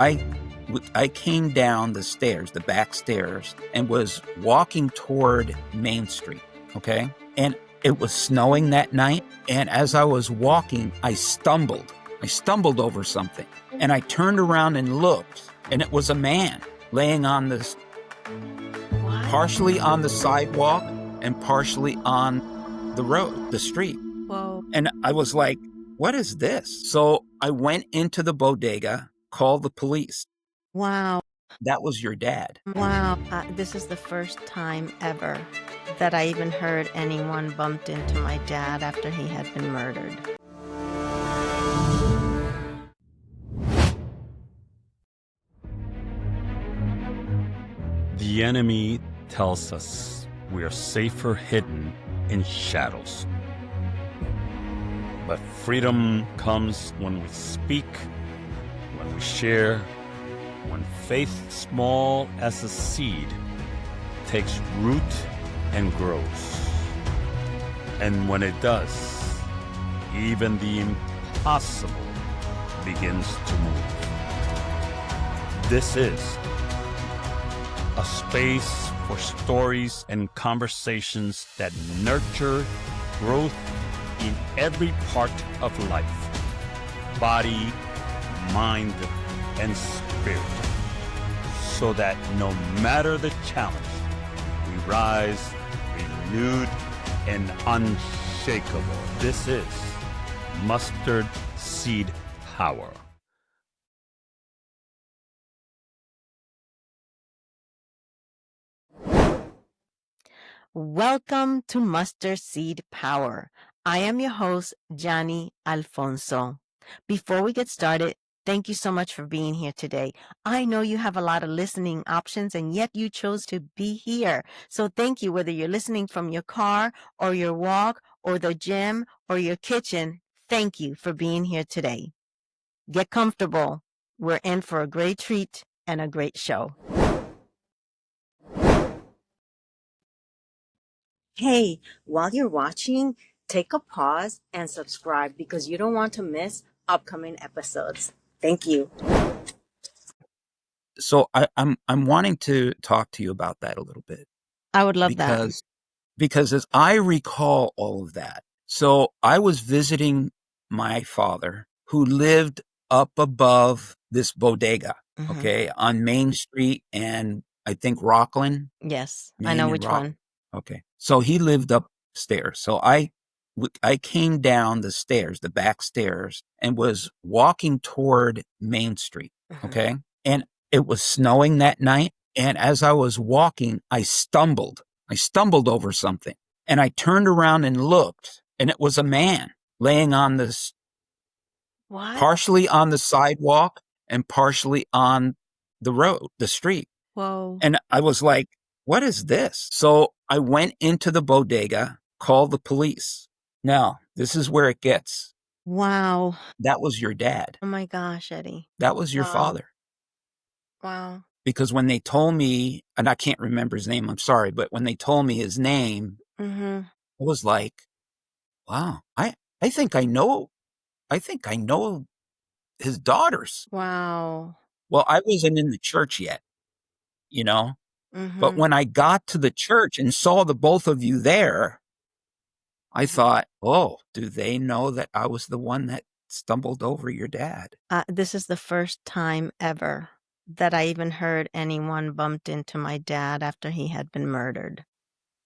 I I came down the stairs, the back stairs, and was walking toward Main Street, okay? And it was snowing that night, and as I was walking, I stumbled. I stumbled over something, and I turned around and looked, and it was a man laying on this, What? partially on the sidewalk and partially on the road, the street. Whoa. And I was like, what is this? So I went into the bodega, called the police. Wow. That was your dad. Wow. This is the first time ever that I even heard anyone bumped into my dad after he had been murdered. The enemy tells us we are safer hidden in shadows. But freedom comes when we speak, when we share, when faith, small as a seed, takes root and grows. And when it does, even the impossible begins to move. This is a space for stories and conversations that nurture growth in every part of life, body, mind, and spirit, so that no matter the challenge, we rise renewed and unshakable. This is Mustard Seed Power. Welcome to Mustard Seed Power. I am your host, Yani Alfonso. Before we get started, thank you so much for being here today. I know you have a lot of listening options, and yet you chose to be here. So thank you, whether you're listening from your car or your walk or the gym or your kitchen. Thank you for being here today. Get comfortable. We're in for a great treat and a great show. Hey, while you're watching, take a pause and subscribe because you don't want to miss upcoming episodes. Thank you. So I'm wanting to talk to you about that a little bit I would love that. because as I recall all of that, so I was visiting my father who lived up above this bodega, Mhm. okay, on Main Street and I think Rockland. Yes, I Main know and which Rock- one. Okay. So he lived upstairs. So I came down the stairs, the back stairs, and was walking toward Main Street. Mhm. Okay. And it was snowing that night. And as I was walking, I stumbled. I stumbled over something. And I turned around and looked, and it was a man laying on this, What? partially on the sidewalk and partially on the road, the street. Whoa. And I was like, what is this? So I went into the bodega, called the police. Now, this is where it gets. Wow. That was your dad. Oh my gosh, Eddie. That was your Wow. father. Wow. Because when they told me, and I can't remember his name, I'm sorry, but when they told me his name, Mm-hmm. I was like, wow, I think I know his daughters. Wow. Well, I wasn't in the church yet, you know, but Mm-hmm. when I got to the church and saw the both of you there, I thought, oh, do they know that I was the one that stumbled over your dad? This is the first time ever that I even heard anyone bumped into my dad after he had been murdered.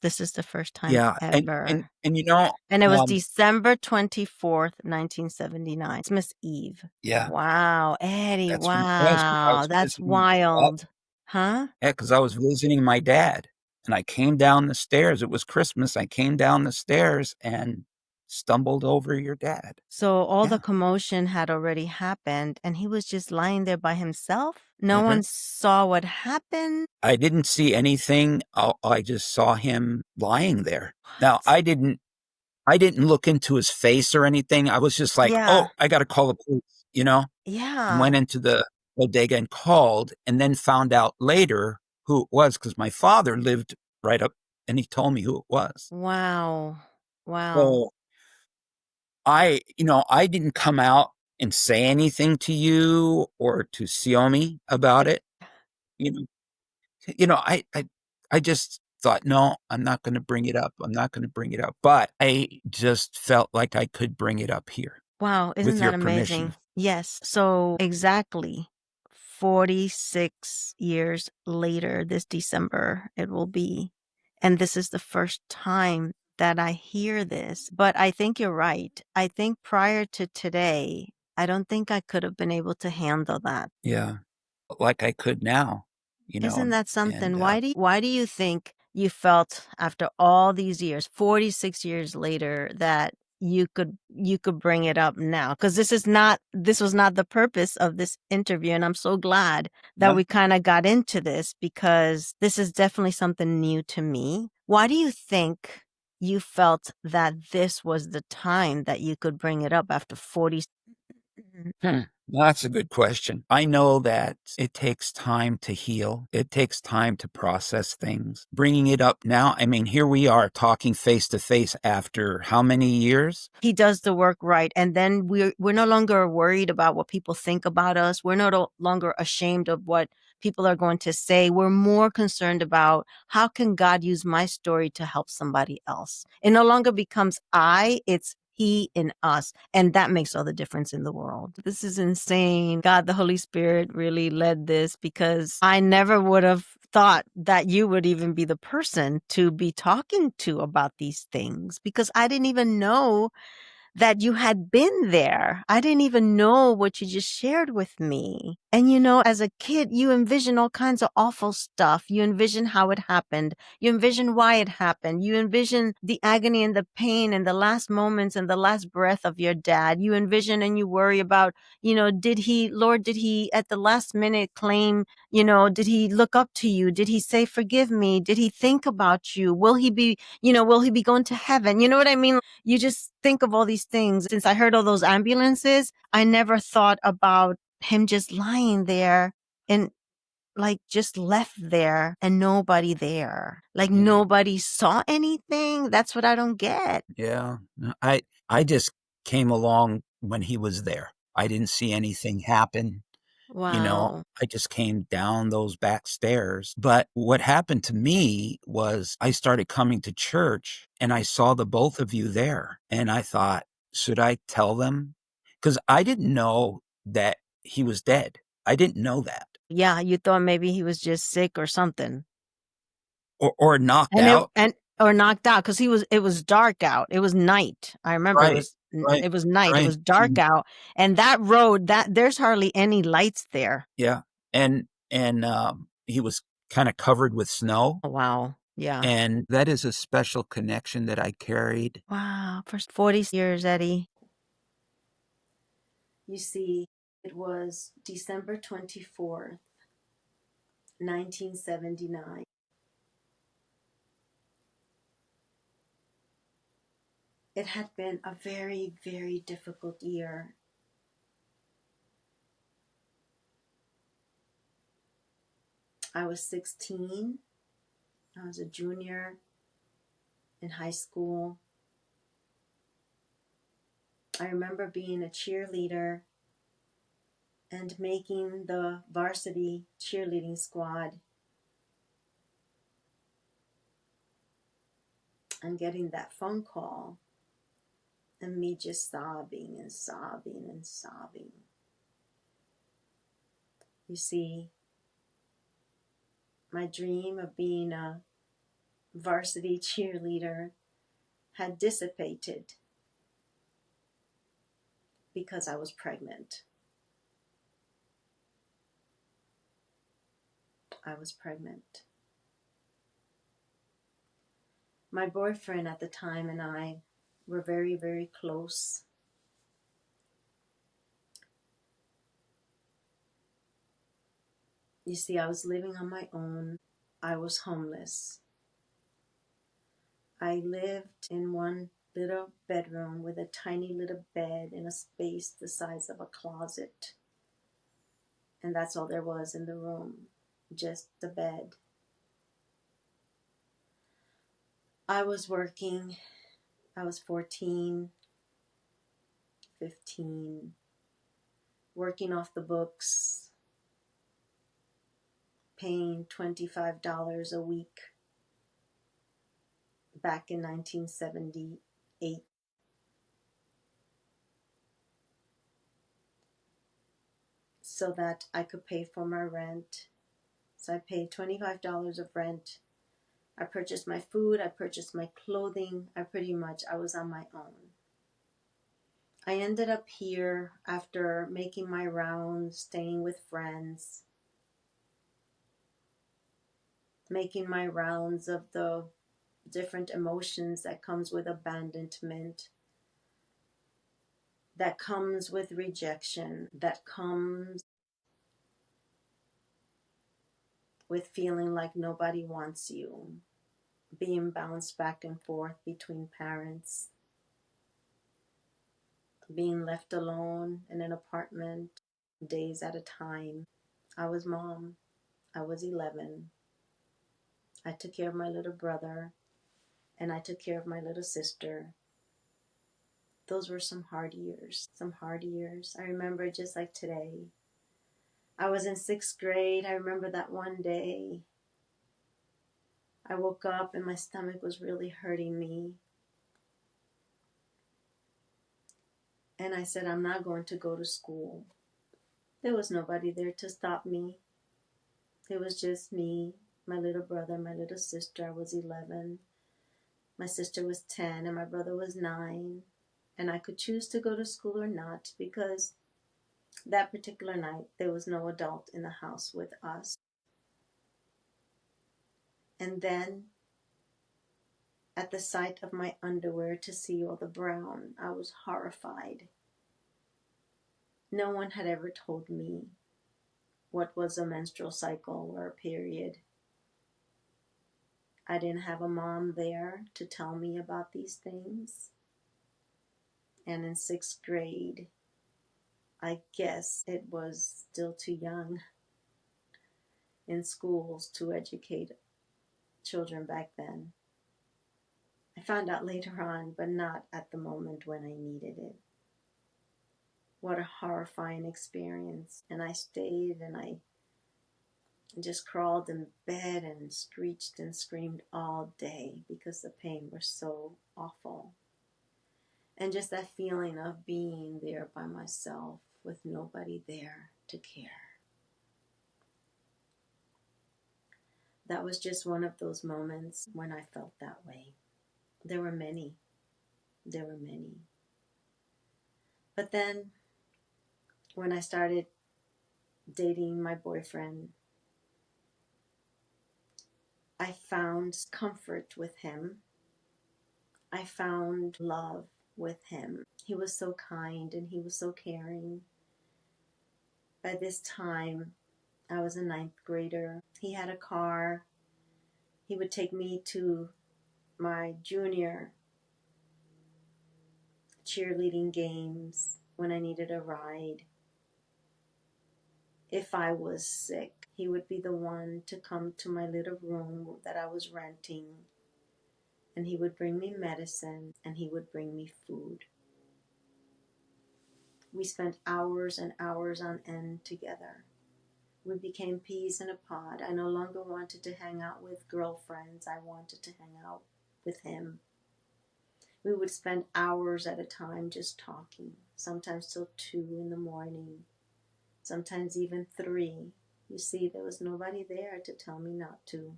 This is the first time Yeah, ever. and you know, And it was December 24th, 1979. It's Miss Eve. yeah, Wow, Eddie, that's when it was 'cause I wow, was that's visiting my dad. wild. Huh? Yeah, because I was visiting my dad, and I came down the stairs. It was Christmas. I came down the stairs and stumbled over your dad. So all the Yeah. commotion had already happened, and he was just lying there by himself? No Mhm. one saw what happened? I didn't see anything. I just saw him lying there. Now, What? I didn't look into his face or anything. I was just like, Yeah. "Oh, I gotta call the police," you know? Yeah. Went into the bodega and called, and then found out later who it was because my father lived right up, and he told me who it was. Wow. Wow. So I didn't come out and say anything to you or to Xiaomi about it. You know, I just thought, no, I'm not going to bring it up. I'm not going to bring it up. But I just felt like I could bring it up here Wow, isn't with your that permission. amazing? Yes. So exactly 46 years later, this December, it will be. And this is the first time that I hear this. But I think you're right. I think prior to today, I don't think I could have been able to handle that. Yeah, like I could now, Isn't that something? and Why do you think you felt after all these years, 46 years later, that you could bring it up now? Because this was not the purpose of this interview, and I'm so glad that yeah. we kind of got into this because this is definitely something new to me. Why do you think you felt that this was the time that you could bring it up after 40? Hmm. That's a good question. I know that it takes time to heal. It takes time to process things. Bringing it up now, I mean, here we are talking face to face after how many years? He does the work right, and then we're no longer worried about what people think about us. We're no longer ashamed of what people are going to say. We're more concerned about how can God use my story to help somebody else. It no longer becomes I, it's he in us, and that makes all the difference in the world. This is insane. God, the Holy Spirit really led this because I never would have thought that you would even be the person to be talking to about these things because I didn't even know that you had been there. I didn't even know what you just shared with me. And as a kid, you envision all kinds of awful stuff. You envision how it happened. You envision why it happened. You envision the agony and the pain and the last moments and the last breath of your dad. You envision and you worry about, Lord, did he at the last minute claim, did he look up to you? Did he say, forgive me? Did he think about you? Will he be going to heaven? You know what I mean? You just think of all these things. Since I heard all those ambulances, I never thought about him just lying there and like just left there and nobody there. Like Yeah. nobody saw anything. That's what I don't get. Yeah. No, I just came along when he was there. I didn't see anything happen. Wow. I just came down those back stairs. But what happened to me was I started coming to church and I saw the both of you there. And I thought, should I tell them? Because I didn't know that he was dead. I didn't know that. Yeah, you thought maybe he was just sick or something. Or knocked And it out. and or knocked out because it was dark out. It was night. I remember Right. Right. it was night. It Right. was dark And out. And that road, that there's hardly any lights there. yeah. And he was kind of covered with snow. Oh, wow. Yeah. And that is a special connection that I carried. Wow. For 40 years, Eddie. You see, it was December 24th, 1979. It had been a very, very difficult year. I was 16. I was a junior in high school. I remember being a cheerleader and making the varsity cheerleading squad and getting that phone call and me just sobbing and sobbing and sobbing. You see, my dream of being a varsity cheerleader had dissipated because I was pregnant. I was pregnant. My boyfriend at the time and I were very, very close. You see, I was living on my own. I was homeless. I lived in one little bedroom with a tiny little bed in a space the size of a closet. And that's all there was in the room, just the bed. I was working. I was 14, 15. working off the books, paying $25 a week back in 1978. So that I could pay for my rent. So I paid $25 of rent. I purchased my food, I purchased my clothing. I was on my own. I ended up here after making my rounds, staying with friends, making my rounds of the different emotions that comes with abandonment, that comes with rejection, that comes with feeling like nobody wants you, being bounced back and forth between parents, being left alone in an apartment days at a time. I was mom. I was 11. I took care of my little brother and I took care of my little sister. Those were some hard years, I remember just like today. I was in 6th grade. I remember that one day I woke up and my stomach was really hurting me. And I said, I'm not going to go to school. There was nobody there to stop me. It was just me, my little brother, my little sister. I was 11. My sister was 10 and my brother was 9. And I could choose to go to school or not because that particular night there was no adult in the house with us. And then at the sight of my underwear to see all the brown, I was horrified. No one had ever told me what was a menstrual cycle or a period. I didn't have a mom there to tell me about these things. And in 6th grade, I guess it was still too young in schools to educate children back then. I found out later on, but not at the moment when I needed it. What a horrifying experience. And I stayed and I just crawled in bed and screeched and screamed all day because the pain was so awful. And just that feeling of being there by myself with nobody there to care. That was just one of those moments when I felt that way. There were many. But then when I started dating my boyfriend, I found comfort with him. I found love with him. He was so kind and he was so caring. By this time, I was a 9th grader. He had a car. He would take me to my junior cheerleading games when I needed a ride. If I was sick, he would be the one to come to my little room that I was renting, and he would bring me medicine and he would bring me food. We spent hours and hours on end together. We became peas in a pod. I no longer wanted to hang out with girlfriends. I wanted to hang out with him. We would spend hours at a time just talking, sometimes till 2 in the morning, sometimes even 3. You see, there was nobody there to tell me not to.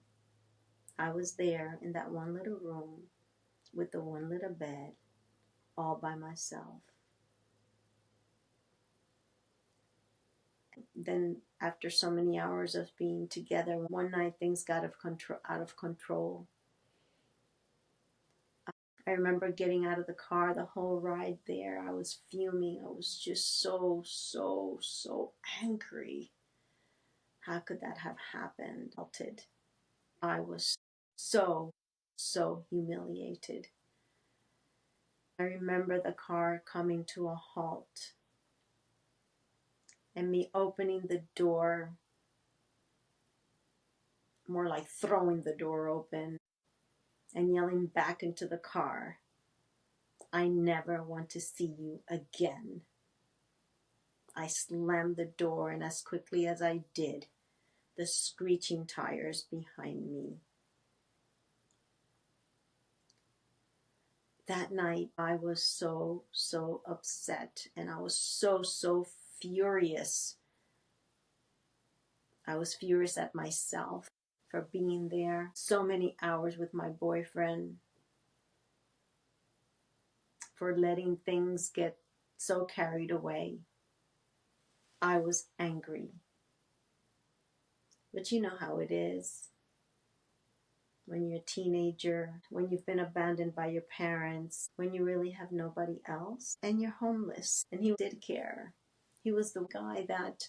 I was there in that one little room with the one little bed, all by myself. Then after so many hours of being together, one night things got out of control. I remember getting out of the car the whole ride there. I was fuming. I was just so angry. How could that have happened? I was so humiliated. I remember the car coming to a halt and me opening the door, more like throwing the door open, and yelling back into the car, I never want to see you again. I slammed the door, and as quickly as I did, the screeching tires behind me. That night, I was so upset, and I was so furious. I was furious at myself for being there so many hours with my boyfriend, for letting things get so carried away. I was angry. But you know how it is when you're a teenager, when you've been abandoned by your parents, when you really have nobody else, and you're homeless. And he did care. He was the guy that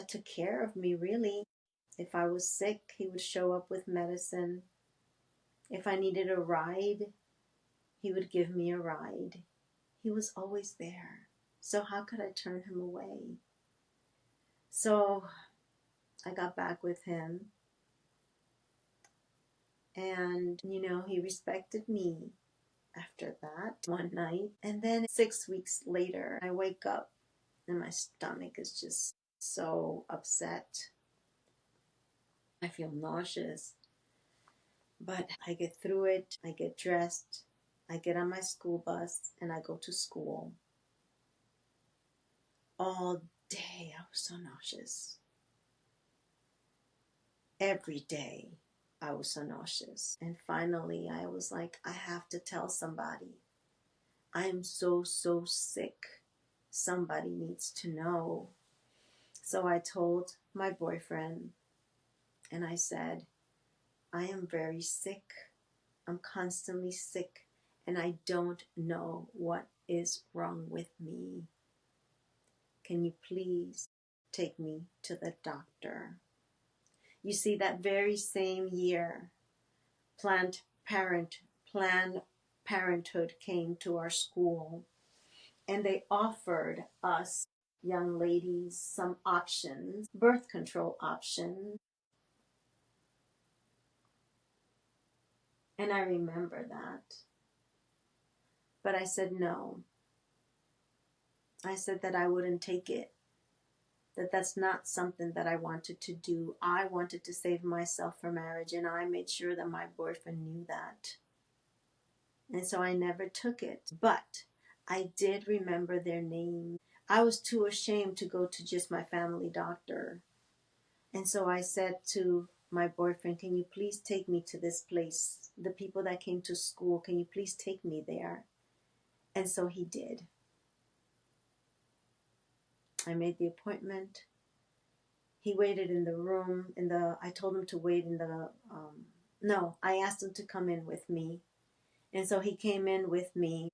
took care of me, really. If I was sick, he would show up with medicine. If I needed a ride, he would give me a ride. He was always there. So how could I turn him away? So I got back with him. And, he respected me after that one night. And then 6 weeks later, I wake up and my stomach is just so upset. I feel nauseous. But I get through it. I get dressed. I get on my school bus and I go to school. All day I was so nauseous. Every day I was so nauseous. And finally I was like, I have to tell somebody. I am so sick. Somebody needs to know. So I told my boyfriend and I said, I am very sick. I'm constantly sick and I don't know what is wrong with me. Can you please take me to the doctor? You see, that very same year, Planned Parenthood came to our school, and they offered us young ladies some options, birth control options. And I remember that. But I said no. I said that I wouldn't take it. That's not something that I wanted to do. I wanted to save myself for marriage, and I made sure that my boyfriend knew that. And so I never took it. But I did remember their names. I was too ashamed to go to just my family doctor. And so I said to my boyfriend, can you please take me to this place? The people that came to school, can you please take me there? And so he did. I made the appointment. He waited in the room, I told him to wait in the, I asked him to come in with me. And so he came in with me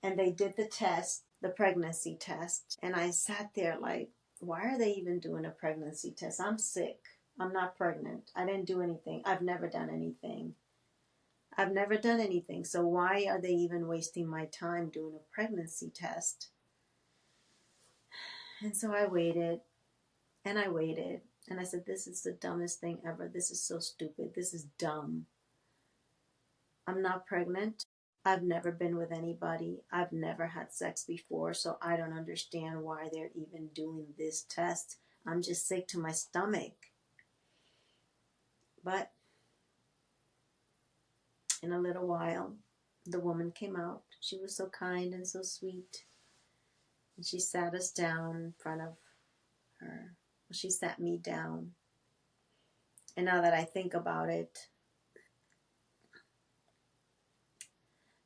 and they did the test, the pregnancy test. And I sat there like, why are they even doing a pregnancy test? I'm sick. I'm not pregnant. I didn't do anything. I've never done anything. So why are they even wasting my time doing a pregnancy test? And so I waited. And I waited, and I said, this is the dumbest thing ever. This is so stupid. This is dumb. I'm not pregnant. I've never been with anybody. I've never had sex before, so I don't understand why they're even doing this test. I'm just sick to my stomach. But in a little while, the woman came out. She was so kind and so sweet. And she sat us down in front of her. She sat me down. And now that I think about it,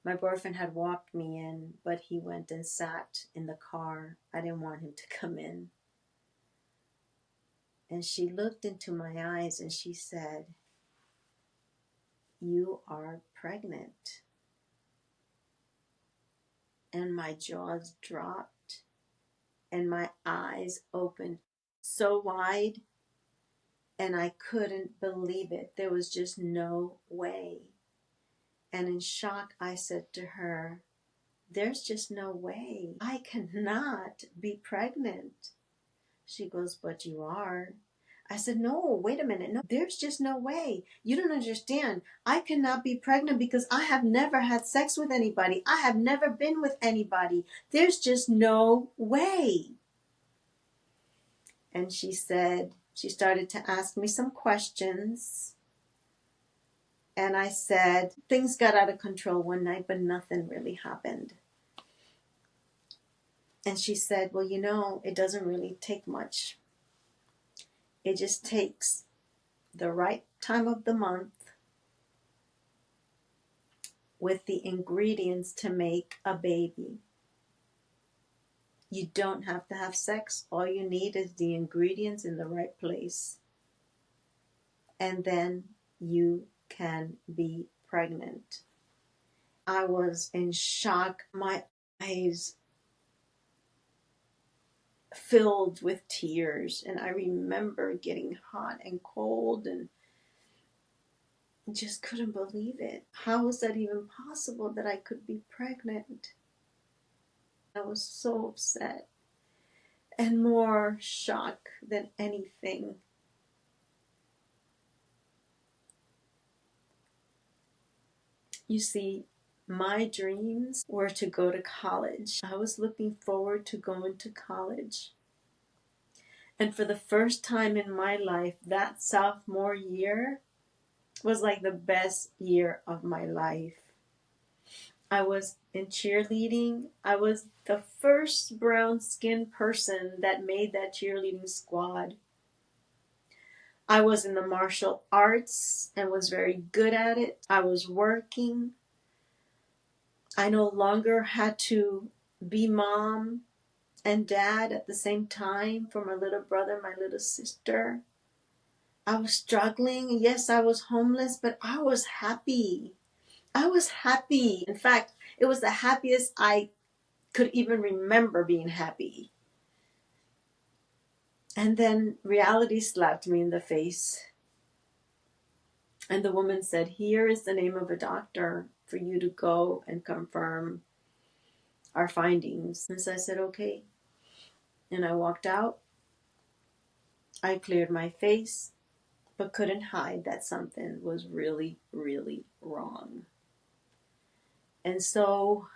my boyfriend had walked me in, but he went and sat in the car. I didn't want him to come in. And she looked into my eyes and she said, you are pregnant. And my jaws dropped and my eyes opened so wide and I couldn't believe it. There was just no way. And in shock, I said to her, there's just no way. I cannot be pregnant. She goes, but you are. I said, no, wait a minute. No, there's just no way. You don't understand. I cannot be pregnant because I have never had sex with anybody. I have never been with anybody. There's just no way. And she said, she started to ask me some questions. And I said, things got out of control one night, but nothing really happened. And she said, well, you know, it doesn't really take much. It just takes the right time of the month with the ingredients to make a baby. You don't have to have sex. All you need is the ingredients in the right place. And then you can be pregnant. I was in shock. My eyes filled with tears. And I remember getting hot and cold and just couldn't believe it. How was that even possible that I could be pregnant? I was so upset and more shock than anything. You see, my dreams were to go to college. I was looking forward to going to college. And for the first time in my life, that sophomore year was like the best year of my life. I was in cheerleading. I was the first brown-skinned person that made that cheerleading squad. I was in the martial arts and was very good at it. I was working. I no longer had to be mom and dad at the same time for my little brother, my little sister. I was struggling. Yes, I was homeless, but I was happy. I was happy. In fact, it was the happiest I could even remember being happy. And then reality slapped me in the face. And the woman said, here is the name of a doctor for you to go and confirm our findings. And so I said, okay. And I walked out. I cleared my face, but couldn't hide that something was really, really wrong. And so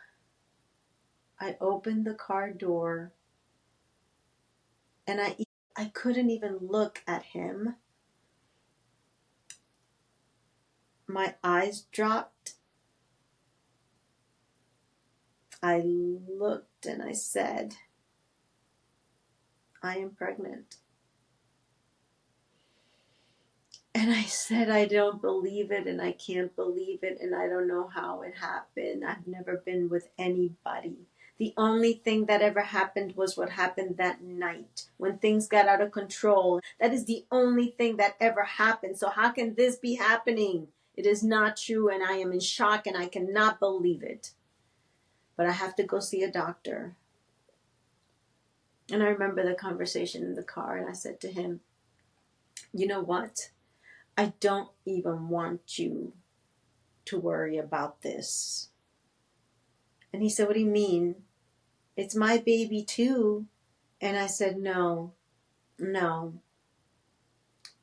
I opened the car door and I couldn't even look at him. My eyes dropped. I looked and I said, I am pregnant. And I said, I don't believe it and I can't believe it and I don't know how it happened. I've never been with anybody. The only thing that ever happened was what happened that night when things got out of control. That is the only thing that ever happened. So how can this be happening? It is not true and I am in shock and I cannot believe it. But I have to go see a doctor. And I remember the conversation in the car and I said to him, you know what? I don't even want you to worry about this. And he said, what do you mean? It's my baby too. And I said, no.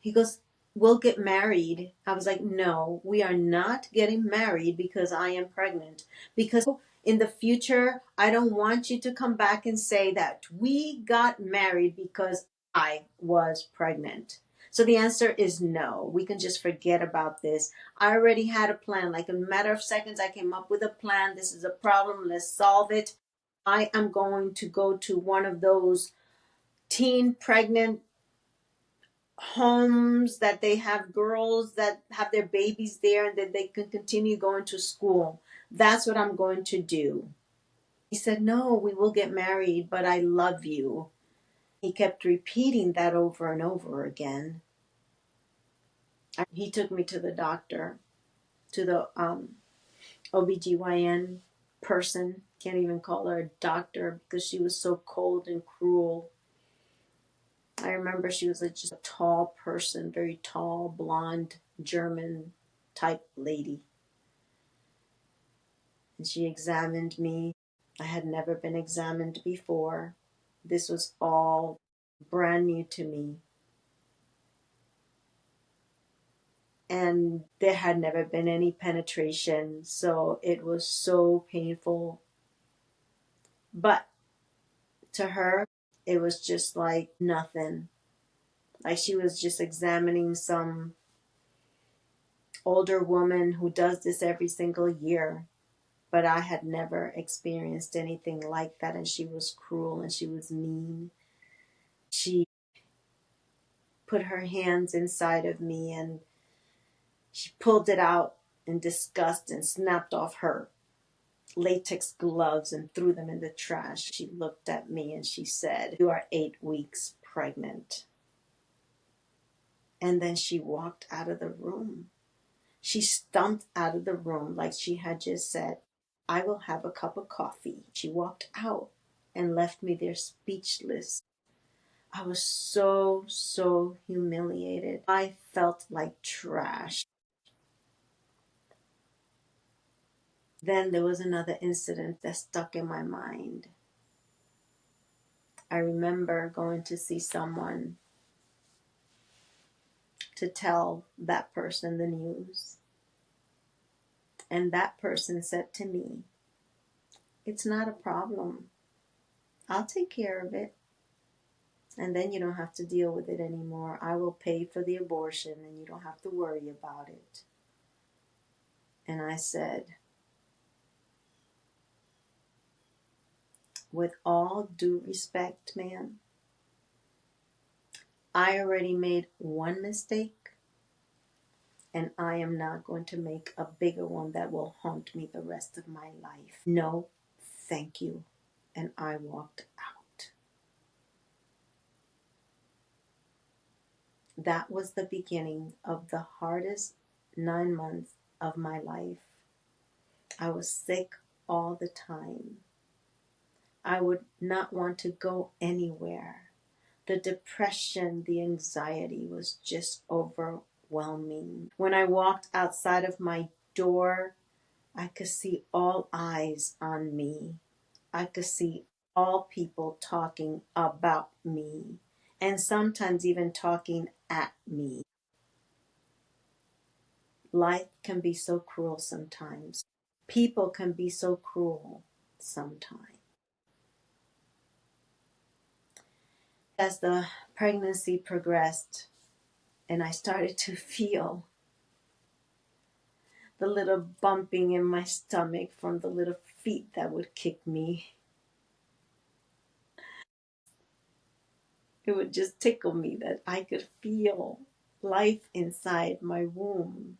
He goes, we'll get married. I was like, no, we are not getting married because I am pregnant. Because in the future, I don't want you to come back and say that we got married because I was pregnant. So the answer is no. We can just forget about this. I already had a plan. Like in a matter of seconds, I came up with a plan. This is a problem. Let's solve it. I am going to go to one of those teen pregnant homes that they have girls that have their babies there and that they can continue going to school. That's what I'm going to do. He said, no, we will get married, but I love you. He kept repeating that over and over again. He took me to the doctor, to the OBGYN person. Can't even call her a doctor because she was so cold and cruel. I remember she was just a tall person, very tall, blonde, German type lady. And she examined me. I had never been examined before. This was all brand new to me. and there had never been any penetration, so it was so painful. But to her, it was just like nothing. Like she was just examining some older woman who does this every single year. But I had never experienced anything like that, and she was cruel and she was mean. She put her hands inside of me and she pulled it out in disgust and snapped off her latex gloves and threw them in the trash. She looked at me and she said, "You are 8 weeks pregnant." And then she walked out of the room. She stumped out of the room like she had just said, "I will have a cup of coffee." She walked out and left me there speechless. I was so humiliated. I felt like trash. Then there was another incident that stuck in my mind. I remember going to see someone to tell that person the news. And that person said to me, "It's not a problem. I'll take care of it. And then you don't have to deal with it anymore. I will pay for the abortion and you don't have to worry about it." And I said, "With all due respect, man, I already made one mistake and I am not going to make a bigger one that will haunt me the rest of my life. No, thank you." And I walked out. That was the beginning of the hardest 9 months of my life. I was sick all the time. I would not want to go anywhere. The depression, the anxiety was just overwhelming. When I walked outside of my door, I could see all eyes on me. I could see all people talking about me and sometimes even talking at me. Life can be so cruel sometimes. People can be so cruel sometimes. As the pregnancy progressed and I started to feel the little bumping in my stomach from the little feet that would kick me, it would just tickle me that I could feel life inside my womb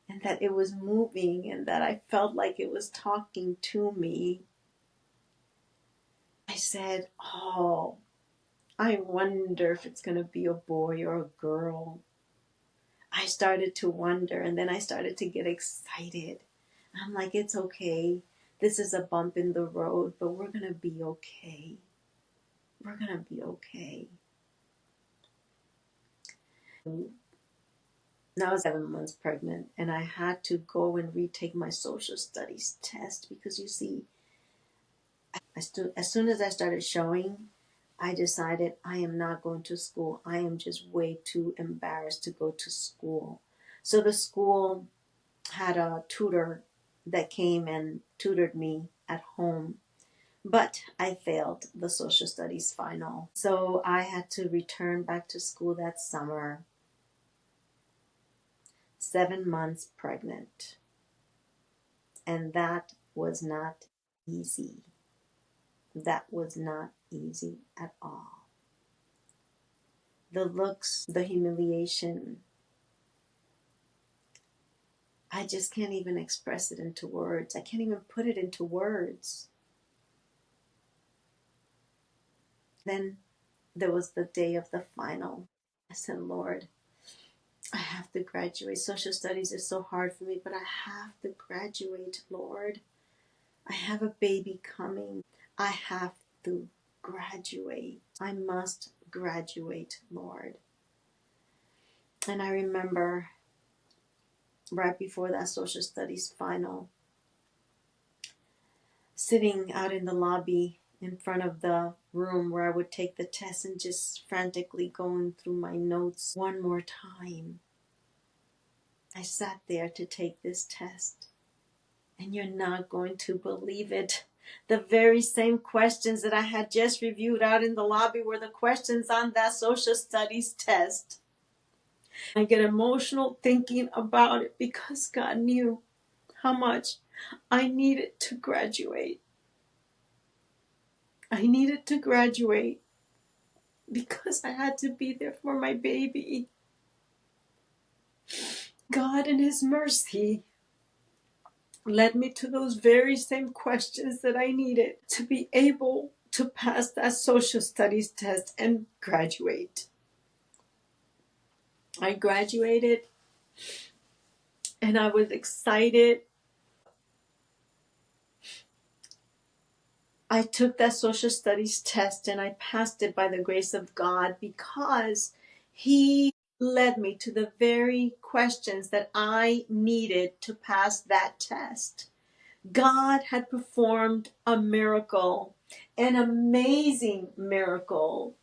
and that it was moving and that I felt like it was talking to me. I said, "Oh, I wonder if it's going to be a boy or a girl." I started to wonder, and then I started to get excited. I'm like, "It's okay. This is a bump in the road, but we're going to be okay. We're going to be okay." Now I was 7 months pregnant, and I had to go and retake my social studies test because you see, as soon as I started showing, I decided I am not going to school. I am just way too embarrassed to go to school. So the school had a tutor that came and tutored me at home. But I failed the social studies final. So I had to return back to school that summer. 7 months pregnant. And that was not easy. That was not easy at all. The looks, the humiliation, I just can't even express it into words. I can't even put it into words. Then there was the day of the final. I said, "Lord, I have to graduate. Social studies is so hard for me, but I have to graduate, Lord. I have a baby coming. I have to graduate. I must graduate, Lord." And I remember right before that social studies final, sitting out in the lobby in front of the room where I would take the test and just frantically going through my notes one more time. I sat there to take this test, and you're not going to believe it. The very same questions that I had just reviewed out in the lobby were the questions on that social studies test. I get emotional thinking about it because God knew how much I needed to graduate. I needed to graduate because I had to be there for my baby. God in His mercy led me to those very same questions that I needed to be able to pass that social studies test and graduate. I graduated and I was excited. I took that social studies test and I passed it by the grace of God because He led me to the very questions that I needed to pass that test. God had performed a miracle, an amazing miracle.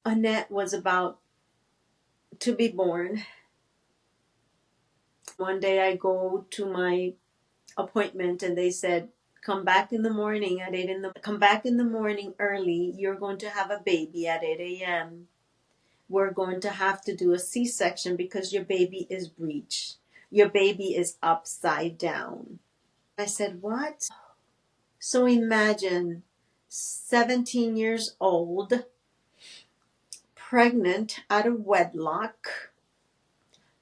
Annette was about to be born. One day I go to my appointment and they said, come back in the morning at 8 in the come back in the morning early. You're going to have a baby at 8 a.m. We're going to have to do a C-section because your baby is breech. Your baby is upside down. I said, what? So imagine 17 years old, pregnant out of wedlock,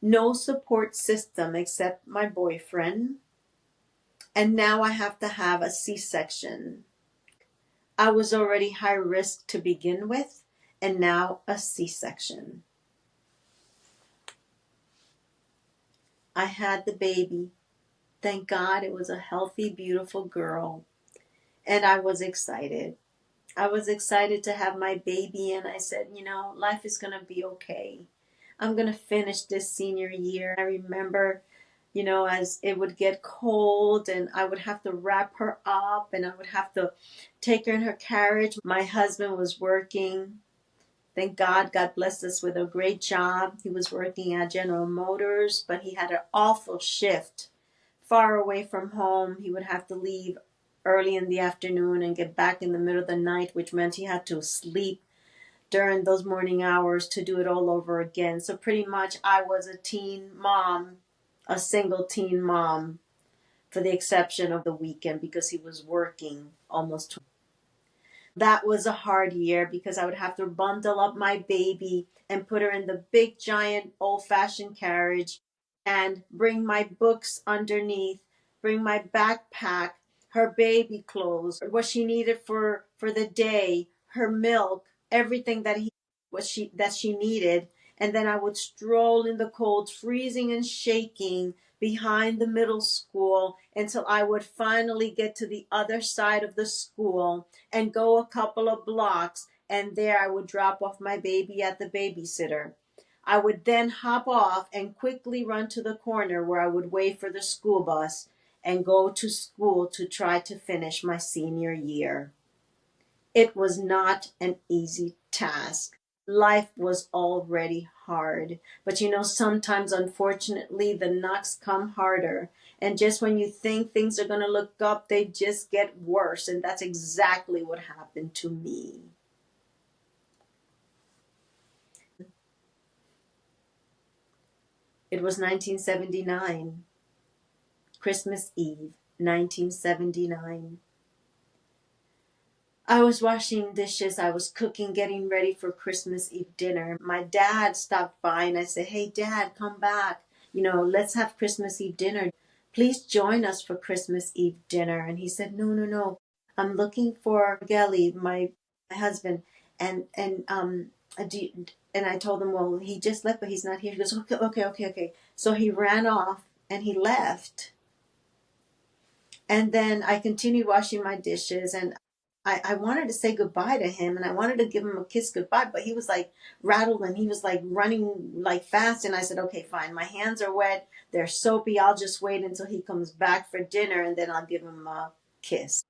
no support system except my boyfriend, and now I have to have a C-section. I was already high risk to begin with, and now a C-section. I had the baby. Thank God it was a healthy, beautiful girl. And I was excited. I was excited to have my baby, and I said, life is going to be okay. I'm going to finish this senior year. I remember, as it would get cold and I would have to wrap her up and I would have to take her in her carriage. My husband was working. Thank God, God blessed us with a great job. He was working at General Motors, but he had an awful shift far away from home. He would have to leave early in the afternoon and get back in the middle of the night, which meant he had to sleep during those morning hours to do it all over again. So pretty much I was a teen mom, a single teen mom, for the exception of the weekend because he was working almost. That was a hard year because I would have to bundle up my baby and put her in the big giant old-fashioned carriage and bring my books underneath, bring my backpack, her baby clothes, what she needed for the day, her milk, everything that she needed. And then I would stroll in the cold, freezing and shaking behind the middle school until I would finally get to the other side of the school and go a couple of blocks, and there I would drop off my baby at the babysitter. I would then hop off and quickly run to the corner where I would wait for the school bus and go to school to try to finish my senior year. It was not an easy task. Life was already hard. But sometimes, unfortunately, the knocks come harder. And just when you think things are going to look up, they just get worse. And that's exactly what happened to me. It was 1979, Christmas Eve, 1979. I was washing dishes, I was cooking, getting ready for Christmas Eve dinner. My dad stopped by and I said, hey, Dad, come back. Let's have Christmas Eve dinner. Please join us for Christmas Eve dinner. And he said, no. I'm looking for Gelly, my husband. And I told him, well, he just left, but he's not here. He goes, okay. So he ran off and he left. And then I continued washing my dishes, and I wanted to say goodbye to him, and I wanted to give him a kiss goodbye, but he was like rattled and he was like running like fast. And I said, okay, fine. My hands are wet. They're soapy. I'll just wait until he comes back for dinner and then I'll give him a kiss.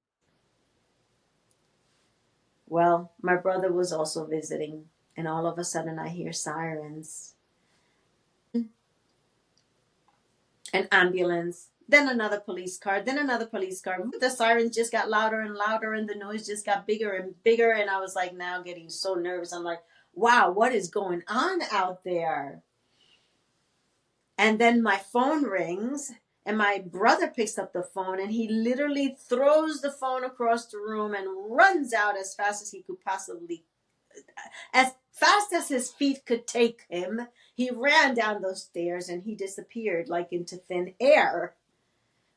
Well, my brother was also visiting, and all of a sudden I hear sirens. An ambulance, then another police car, then another police car. The sirens just got louder and louder, and the noise just got bigger and bigger. And I was like, now getting so nervous. I'm like, wow, what is going on out there? And then my phone rings, and my brother picks up the phone, and he literally throws the phone across the room and runs out as fast as he could possibly, as fast as his feet could take him. He ran down those stairs and he disappeared like into thin air.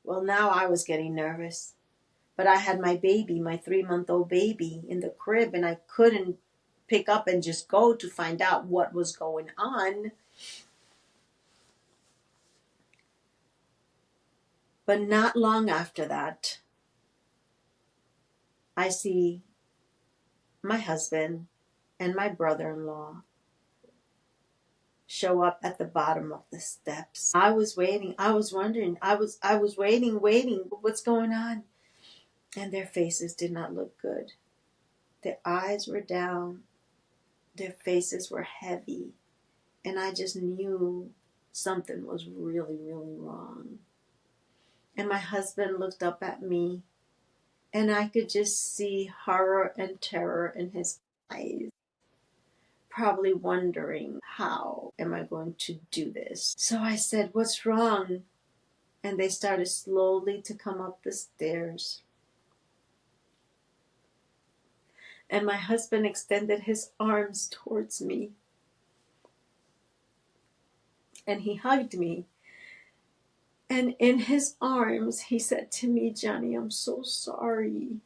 Well, now I was getting nervous, but I had my baby, my 3-month-old baby, in the crib, and I couldn't pick up and just go to find out what was going on. But not long after that, I see my husband and my brother-in-law show up at the bottom of the steps. I was waiting. I was wondering. I was waiting. What's going on? And their faces did not look good. Their eyes were down. Their faces were heavy. And I just knew something was really, really wrong. And my husband looked up at me, and I could just see horror and terror in his eyes, probably wondering, how am I going to do this? So I said, what's wrong? And they started slowly to come up the stairs. And my husband extended his arms towards me, and he hugged me. And in his arms, he said to me, Johnny, I'm so sorry.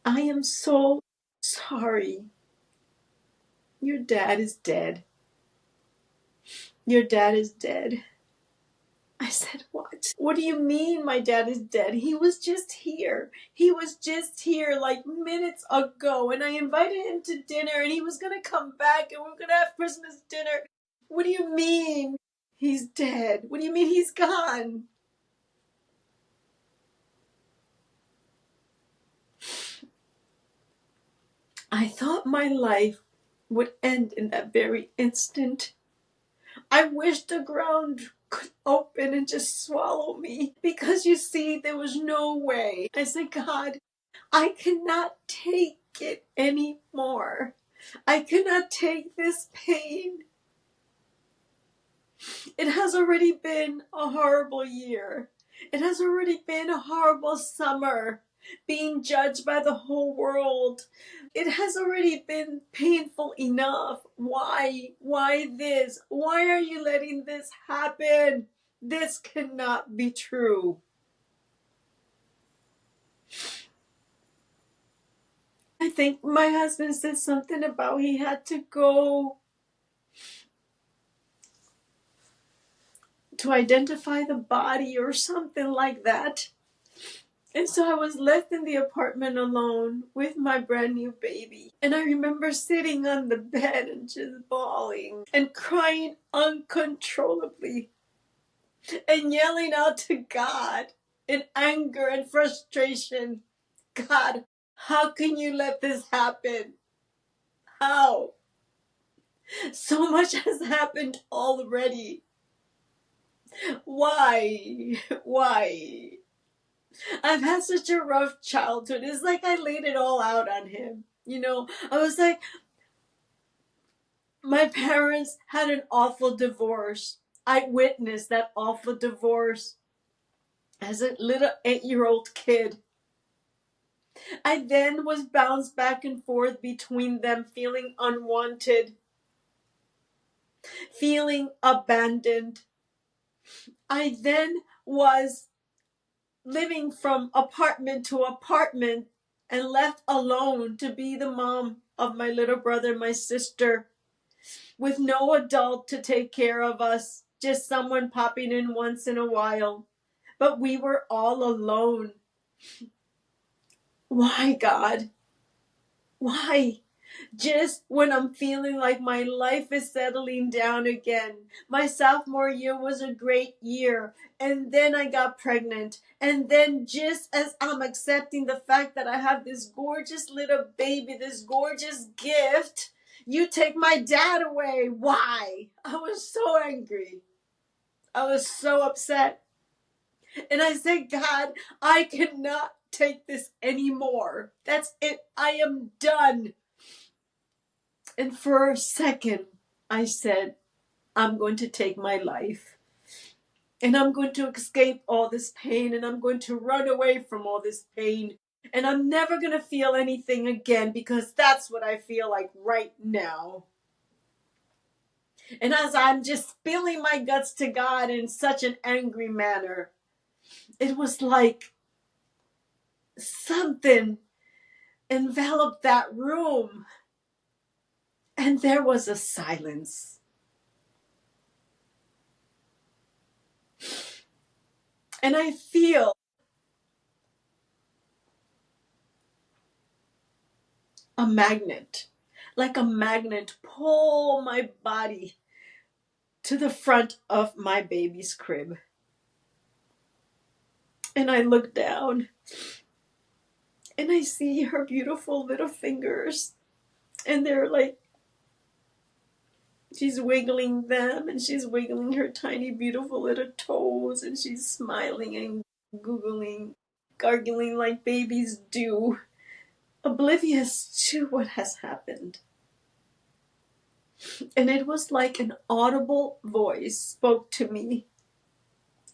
I am so sorry. Your dad is dead. Your dad is dead. I said, what? What do you mean my dad is dead? He was just here. He was just here like minutes ago, and I invited him to dinner, and he was going to come back, and we're going to have Christmas dinner. What do you mean he's dead? What do you mean he's gone? I thought my life would end in that very instant. I wish the ground could open and just swallow me, because you see, there was no way. I said, God, I cannot take it anymore. I cannot take this pain. It has already been a horrible year. It has already been a horrible summer, being judged by the whole world. It has already been painful enough. Why? Why this? Why are you letting this happen? This cannot be true. I think my husband said something about he had to go to identify the body or something like that. And so I was left in the apartment alone with my brand new baby. And I remember sitting on the bed and just bawling and crying uncontrollably and yelling out to God in anger and frustration. God, how can you let this happen? How? So much has happened already. Why? Why? I've had such a rough childhood. It's like I laid it all out on him. I was like, my parents had an awful divorce. I witnessed that awful divorce as a little 8-year-old kid. I then was bounced back and forth between them, feeling unwanted, feeling abandoned. I then was living from apartment to apartment and left alone to be the mom of my little brother and my sister, with no adult to take care of us, just someone popping in once in a while. But we were all alone. Why, God? Why? just when I'm feeling like my life is settling down again. My sophomore year was a great year. And then I got pregnant. And then just as I'm accepting the fact that I have this gorgeous little baby, this gorgeous gift, you take my dad away. Why? I was so angry. I was so upset. And I said, God, I cannot take this anymore. That's it. I am done. And for a second, I said, I'm going to take my life. And I'm going to escape all this pain. And I'm going to run away from all this pain. And I'm never going to feel anything again because that's what I feel like right now. And as I'm just spilling my guts to God in such an angry manner, it was like something enveloped that room. And there was a silence. And I feel a magnet, like a magnet, pull my body to the front of my baby's crib. And I look down and I see her beautiful little fingers. And they're like, she's wiggling them and she's wiggling her tiny, beautiful little toes. And she's smiling and googling, gargling like babies do, oblivious to what has happened. And it was like an audible voice spoke to me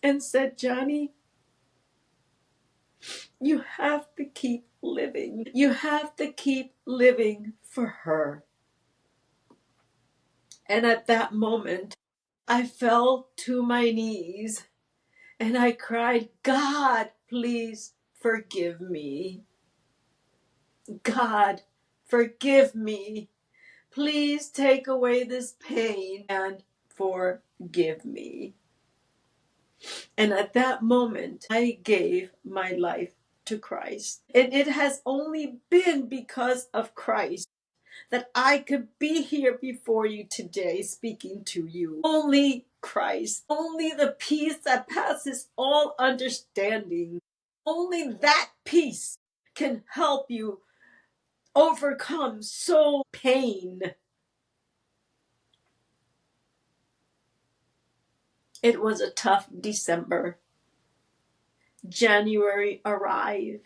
and said, Johnny, you have to keep living. You have to keep living for her. And at that moment, I fell to my knees and I cried, God, please forgive me. God, forgive me. Please take away this pain and forgive me. And at that moment, I gave my life to Christ. And it has only been because of Christ that I could be here before you today speaking to you. Only Christ. Only the peace that passes all understanding. Only that peace can help you overcome so pain. It was a tough December. January arrived.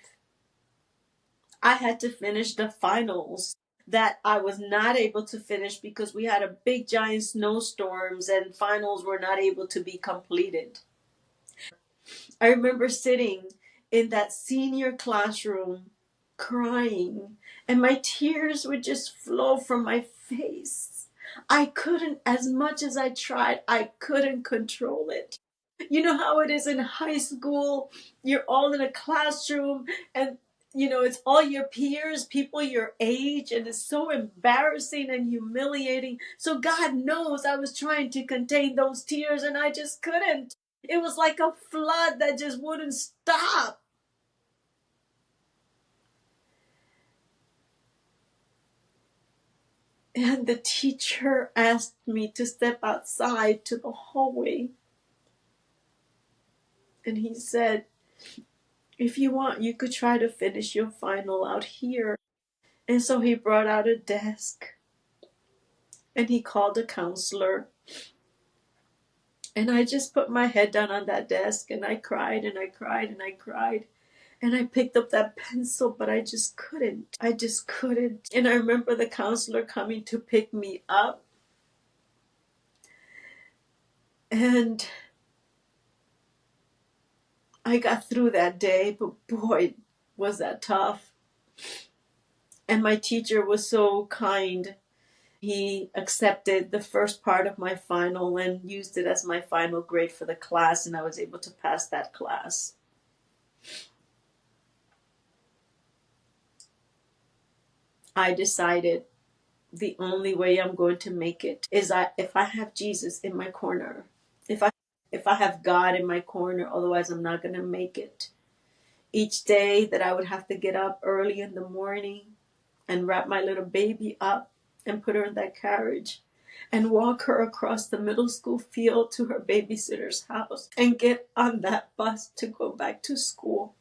I had to finish the finals that I was not able to finish because we had a big giant snowstorms and finals were not able to be completed. I remember sitting in that senior classroom crying and my tears would just flow from my face. I couldn't, as much as I tried, I couldn't control it. You know how it is in high school, you're all in a classroom and it's all your peers, people your age, and it's so embarrassing and humiliating. So God knows I was trying to contain those tears and I just couldn't. It was like a flood that just wouldn't stop. And the teacher asked me to step outside to the hallway. And he said, if you want, you could try to finish your final out here. And so he brought out a desk and he called a counselor. And I just put my head down on that desk and I cried and I cried and I cried. And I picked up that pencil, but I just couldn't. I just couldn't. And I remember the counselor coming to pick me up. And I got through that day, but boy, was that tough. And my teacher was so kind. He accepted the first part of my final and used it as my final grade for the class, and I was able to pass that class. I decided the only way I'm going to make it is if I have Jesus in my corner. If I have God in my corner, otherwise I'm not going to make it. Each day that I would have to get up early in the morning, and wrap my little baby up and put her in that carriage and walk her across the middle school field to her babysitter's house and get on that bus to go back to school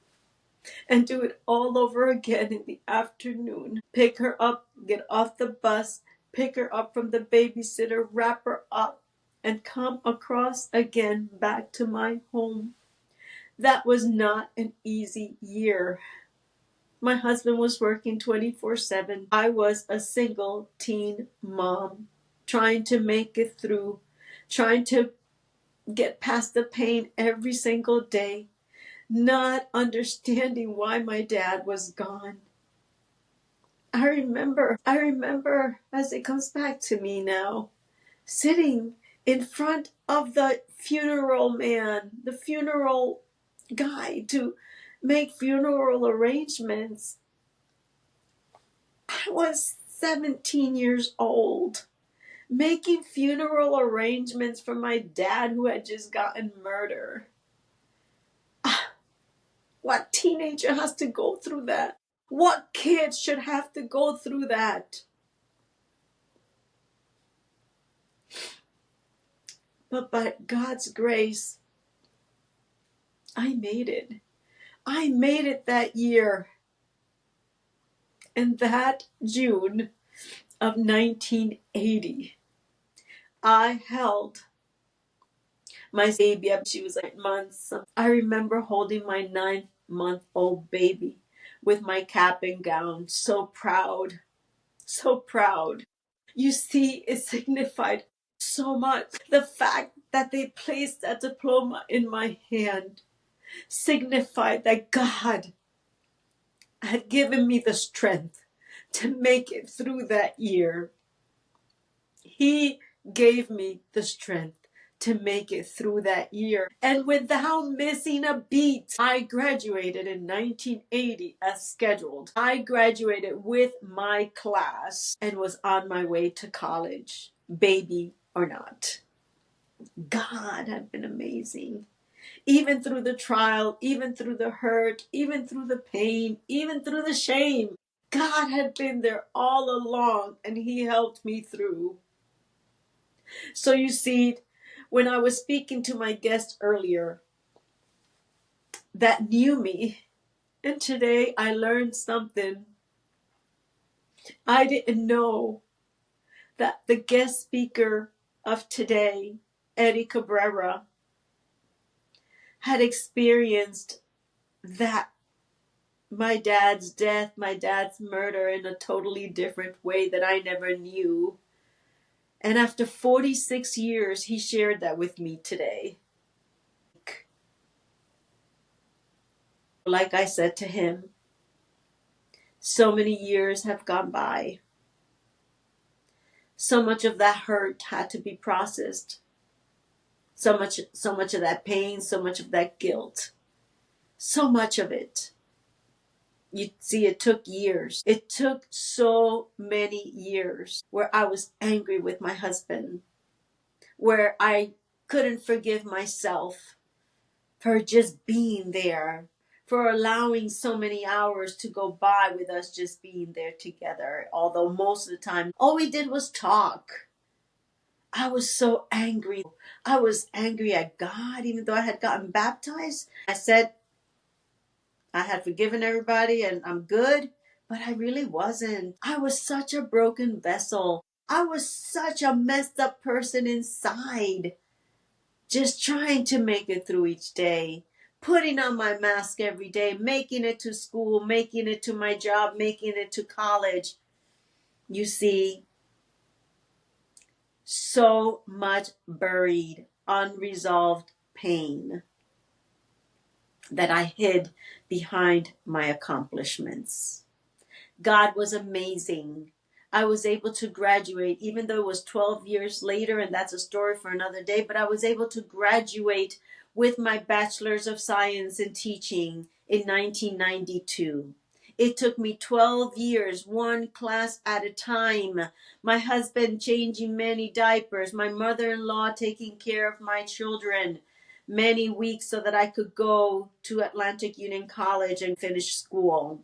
and do it all over again in the afternoon. Pick her up, get off the bus, pick her up from the babysitter, wrap her up, and come across again back to my home. That was not an easy year. My husband was working 24/7. I was a single teen mom, trying to make it through, trying to get past the pain every single day, not understanding why my dad was gone. I remember as it comes back to me now, sitting in front of the funeral man, the funeral guy to make funeral arrangements. I was 17 years old, making funeral arrangements for my dad who had just gotten murdered. What teenager has to go through that? What kid should have to go through that? But by God's grace, I made it. I made it that year. And that June of 1980, I held my baby up. She was 8 months. I remember holding my 9-month-old baby with my cap and gown. So proud. So proud. You see, it signified so much. The fact that they placed that diploma in my hand signified that God had given me the strength to make it through that year. He gave me the strength to make it through that year. And without missing a beat, I graduated in 1980 as scheduled. I graduated with my class and was on my way to college, baby or not. God had been amazing. Even through the trial, even through the hurt, even through the pain, even through the shame, God had been there all along and He helped me through. So you see, when I was speaking to my guest earlier that knew me, and today I learned something I didn't know, that the guest speaker of today, Eddie Cabrera, had experienced that my dad's death, my dad's murder in a totally different way that I never knew. And after 46 years, he shared that with me today. Like I said to him, so many years have gone by. So much of that hurt had to be processed. So much of that pain, so much of that guilt. So much of it. You see, it took years. It took so many years where I was angry with my husband, where I couldn't forgive myself for just being there, for allowing so many hours to go by with us just being there together. Although most of the time, all we did was talk. I was so angry. I was angry at God, even though I had gotten baptized. I said I had forgiven everybody and I'm good, but I really wasn't. I was such a broken vessel. I was such a messed up person inside, just trying to make it through each day, putting on my mask every day, making it to school, making it to my job, making it to college. You see, so much buried, unresolved pain that I hid behind my accomplishments. God was amazing. I was able to graduate, even though it was 12 years later, and that's a story for another day, but I was able to graduate with my Bachelor's of Science in Teaching in 1992. It took me 12 years, one class at a time. My husband changing many diapers, my mother-in-law taking care of my children many weeks so that I could go to Atlantic Union College and finish school.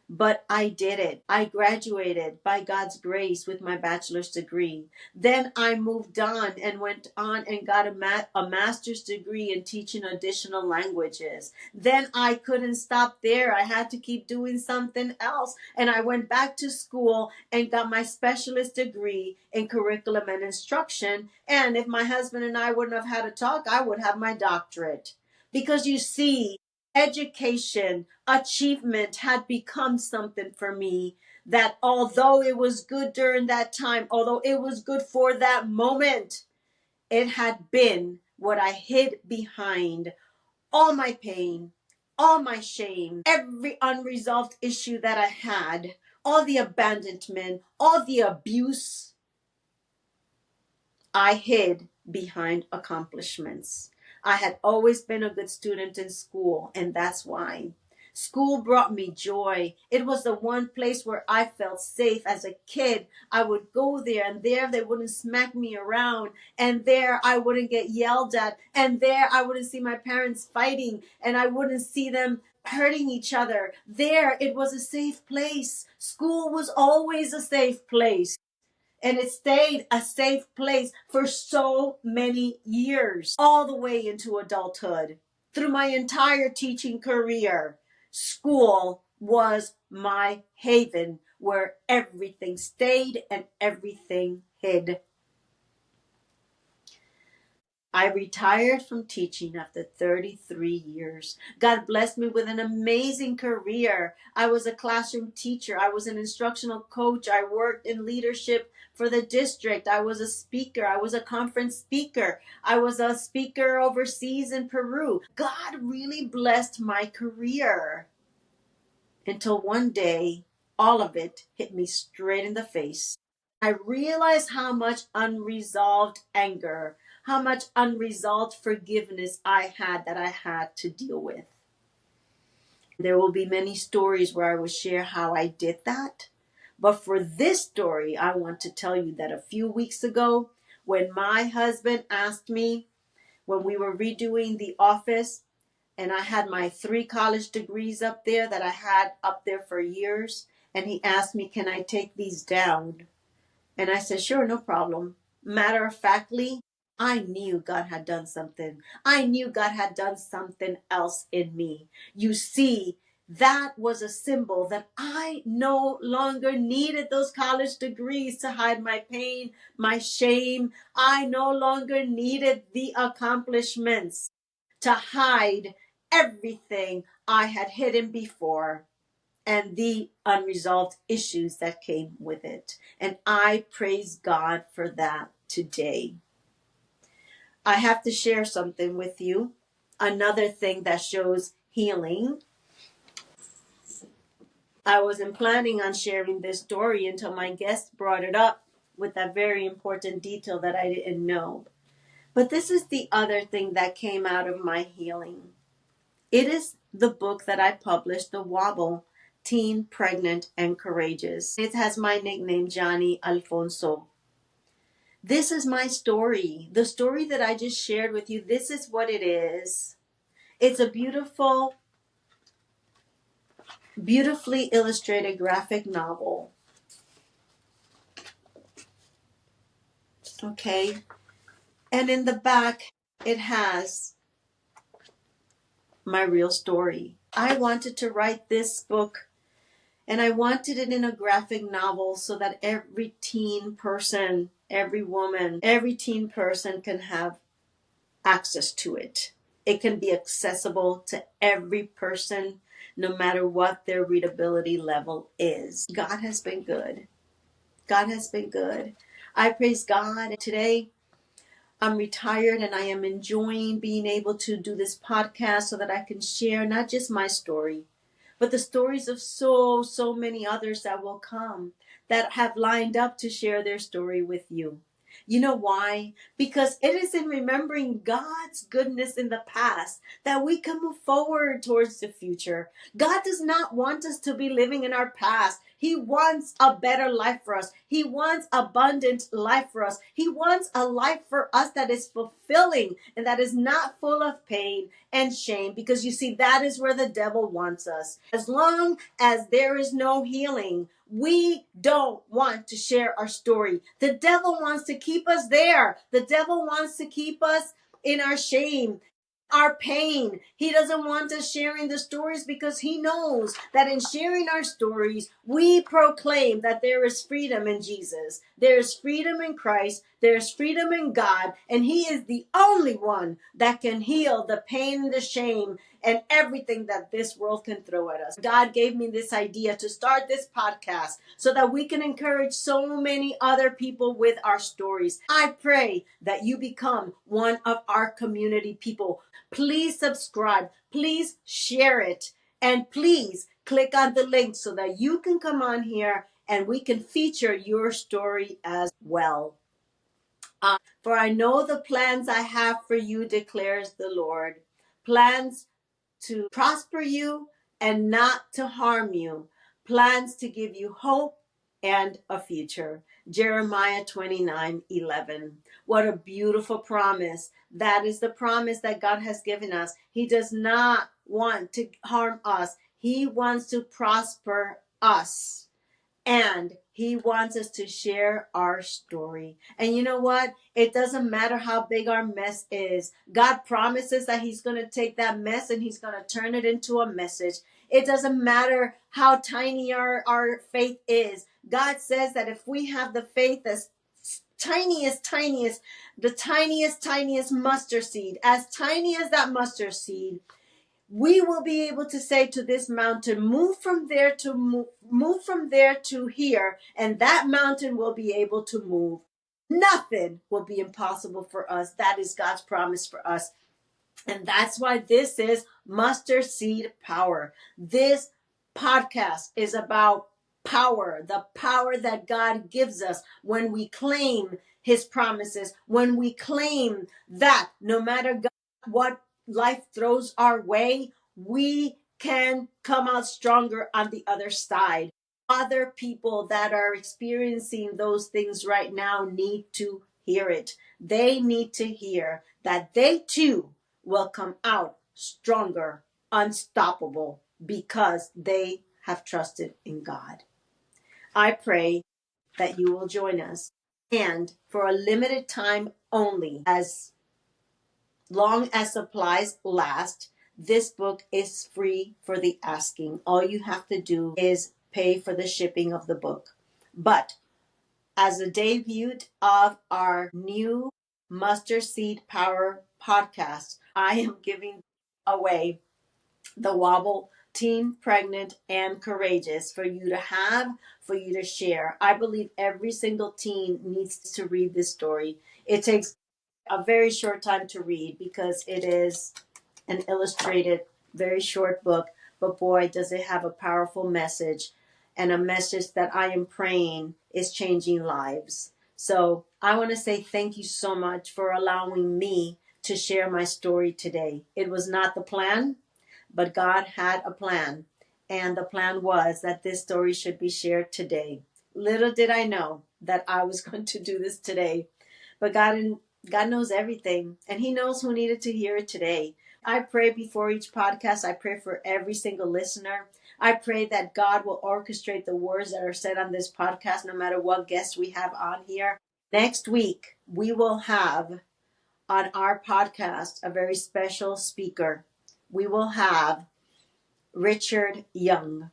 But I did it. I graduated by God's grace with my bachelor's degree. Then I moved on and went on and got a master's degree in teaching additional languages. Then I couldn't stop there. I had to keep doing something else. And I went back to school and got my specialist degree in curriculum and instruction. And if my husband and I wouldn't have had a talk, I would have my doctorate. Because you see, education, achievement had become something for me that although it was good during that time, although it was good for that moment, it had been what I hid behind all my pain, all my shame, every unresolved issue that I had, all the abandonment, all the abuse. I hid behind accomplishments. I had always been a good student in school, and that's why. School brought me joy. It was the one place where I felt safe as a kid. I would go there, and there they wouldn't smack me around, and there I wouldn't get yelled at, and there I wouldn't see my parents fighting, and I wouldn't see them hurting each other. There it was a safe place. School was always a safe place. And it stayed a safe place for so many years, all the way into adulthood. Through my entire teaching career, school was my haven where everything stayed and everything hid. I retired from teaching after 33 years. God blessed me with an amazing career. I was a classroom teacher. I was an instructional coach. I worked in leadership for the district. I was a speaker. I was a conference speaker. I was a speaker overseas in Peru. God really blessed my career until one day, all of it hit me straight in the face. I realized how much unresolved anger, how much unresolved forgiveness I had that I had to deal with. There will be many stories where I will share how I did that. But for this story, I want to tell you that a few weeks ago, when my husband asked me, when we were redoing the office, and I had my 3 college degrees up there that I had up there for years, and he asked me, can I take these down? And I said, sure, no problem. Matter of factly, I knew God had done something. I knew God had done something else in me. You see, that was a symbol that I no longer needed those college degrees to hide my pain, my shame. I no longer needed the accomplishments to hide everything I had hidden before and the unresolved issues that came with it. And I praise God for that today. I have to share something with you. Another thing that shows healing. I wasn't planning on sharing this story until my guest brought it up with that very important detail that I didn't know. But this is the other thing that came out of my healing. It is the book that I published, The Wobble, Teen, Pregnant, and Courageous. It has my nickname, Yani Alfonso. This is my story. The story that I just shared with you, this is what it is. It's a beautiful, beautifully illustrated graphic novel. Okay. And in the back, it has my real story. I wanted to write this book, and I wanted it in a graphic novel so that every teen person, every woman, every teen person can have access to it. It can be accessible to every person, no matter what their readability level is. God has been good. God has been good. I praise God. Today, I'm retired and I am enjoying being able to do this podcast so that I can share not just my story, but the stories of so many others that will come that have lined up to share their story with you. You know why? Because it is in remembering God's goodness in the past that we can move forward towards the future. God does not want us to be living in our past. He wants a better life for us. He wants abundant life for us. He wants a life for us that is fulfilling and that is not full of pain and shame, because you see, that is where the devil wants us. As long as there is no healing, we don't want to share our story. The devil wants to keep us there. The devil wants to keep us in our shame, our pain. He doesn't want us sharing the stories because he knows that in sharing our stories, we proclaim that there is freedom in Jesus. There is freedom in Christ. There's freedom in God. And he is the only one that can heal the pain and the shame and everything that this world can throw at us. God gave me this idea to start this podcast so that we can encourage so many other people with our stories. I pray that you become one of our community people. Please subscribe, please share it, and please click on the link so that you can come on here and we can feature your story as well. For I know the plans I have for you, declares the Lord. Plans to prosper you and not to harm you. Plans to give you hope and a future. Jeremiah 29:11. What a beautiful promise. That is the promise that God has given us. He does not want to harm us. He wants to prosper us. And he wants us to share our story. And you know what? It doesn't matter how big our mess is. God promises that he's going to take that mess and he's going to turn it into a message. It doesn't matter how tiny our faith is. God says that if we have the faith as the tiniest mustard seed, as tiny as that mustard seed, we will be able to say to this mountain, move from there to here, and that mountain will be able to move. Nothing will be impossible for us. That is God's promise for us. And that's why this is Mustard Seed Power. This podcast is about power, the power that God gives us when we claim his promises, when we claim that no matter what life throws our way, we can come out stronger on the other side. Other people that are experiencing those things right now need to hear it. They need to hear that they too will come out stronger, unstoppable, because they have trusted in God. I pray that you will join us. And for a limited time only, as long as supplies last, this book is free for the asking. All you have to do is pay for the shipping of the book. But as a debut of our new Mustard Seed Power podcast, I am giving away the Wobble Teen, Pregnant, and Courageous for you to have, for you to share. I believe every single teen needs to read this story. It takes a very short time to read because it is an illustrated, very short book, but boy, does it have a powerful message, and a message that I am praying is changing lives. So I want to say thank you so much for allowing me to share my story today. It was not the plan, but God had a plan, and the plan was that this story should be shared today. Little did I know that I was going to do this today, but God knows everything, and he knows who needed to hear it today. I pray before each podcast. I pray for every single listener. I pray that God will orchestrate the words that are said on this podcast, no matter what guests we have on here. Next week, we will have on our podcast a very special speaker. We will have Richard Young.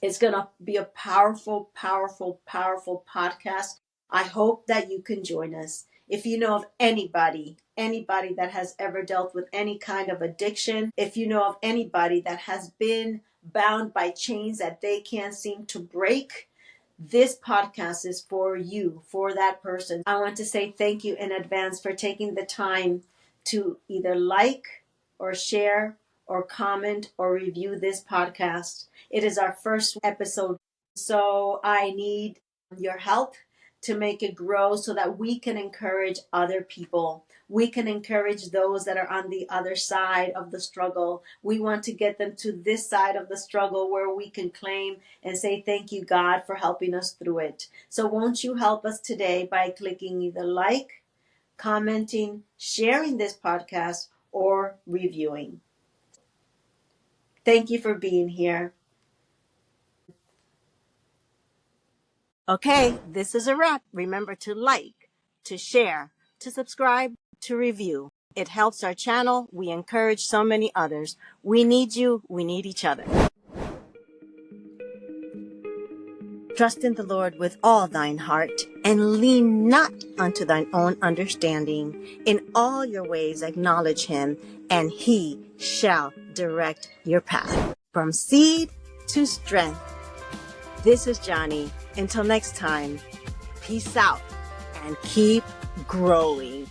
It's going to be a powerful, powerful, powerful podcast. I hope that you can join us. If you know of anybody that has ever dealt with any kind of addiction, if you know of anybody that has been bound by chains that they can't seem to break, this podcast is for you, for that person. I want to say thank you in advance for taking the time to either like or share or comment or review this podcast. It is our first episode, so I need your help. to make it grow so that we can encourage other people. We can encourage those that are on the other side of the struggle. We want to get them to this side of the struggle where we can claim and say, thank you, God, for helping us through it. So won't you help us today by clicking either like, commenting, sharing this podcast, or reviewing. Thank you for being here. Okay, this is a wrap. Remember to like, to share, to subscribe, to review. It helps our channel. We encourage so many others. We need you. We need each other. Trust in the Lord with all thine heart, and lean not unto thine own understanding. In all your ways acknowledge him, and he shall direct your path. From seed to strength. This is Johnny. Until next time, peace out and keep growing.